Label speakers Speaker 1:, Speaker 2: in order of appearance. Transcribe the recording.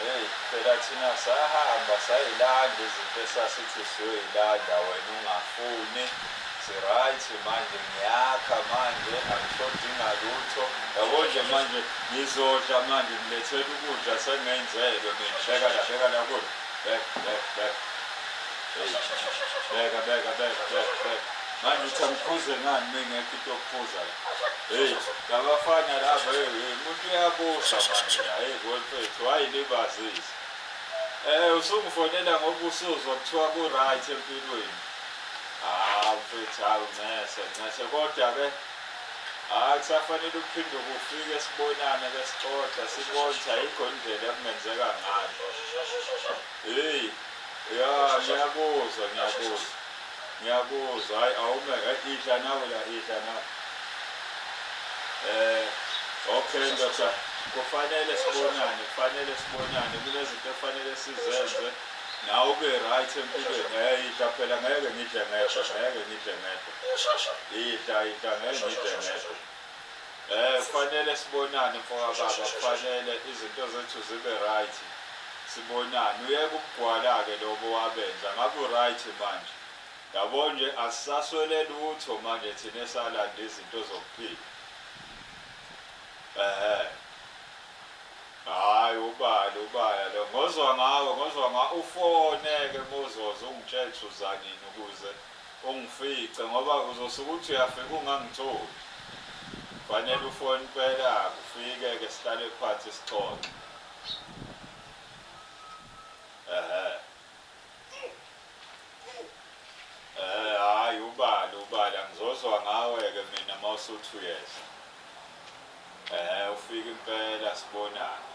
Speaker 1: Hey, phela thina sahamba sayilanda izinto esasithi siyoyilanda wena ungafuni. Si-right manje ngiyakha manje angisodinga lutho. Yabo nje manje ngizodla manje ngilethela ukudla sengenzelwe mina. Beka la kudla. Beka. Hey, beka. Manje uthi angiphuze ngani mengekho into yokuphuza la. Hey, ngabafana laba umuntu uyabusa manje la. Hey, mfethu wayilibazisa. Usungifonela ngoba usuzwa kuthiwa ku-right empilweni. Mfethu hawu ngese kodwa-ke kusafanele uphinde kufike sibonane-ke sixoxa sibone ukuthi ayikho indlela ekungenzeka ngayo. Hey, ya ngiyakuzwa hayi awume idla nawe la idla nawe. Okay ndoda kufanele sibonane kunezinto ekufanele sizenze nawe ube right empilweni. Idla phela ngeke ngidle ngedwa idla ngeke ngidle ngedwa. Kufanele sibonane mfowababa, kufanele izinto zethu zibe right, sibonane. Uyeke ukugwala-ke lobo wabenza ngabe u-right manje. Yabo nje asisaswele lutho manje thina esalanda izinto zokuphila. Hayi ubala lo ngozwa ngawe ufone-ke mozoza ungitshela ukuthi uzanini ukuze ungifice ngoba uzosuke uthi uyafika ungangitholi. Kufanele ufone impela ufike-ke sihlale phansi sixoxe. Hayi ubala ngizozwa ngawe-ke mina mawusuthi uyeza. Ufike impela sibonane.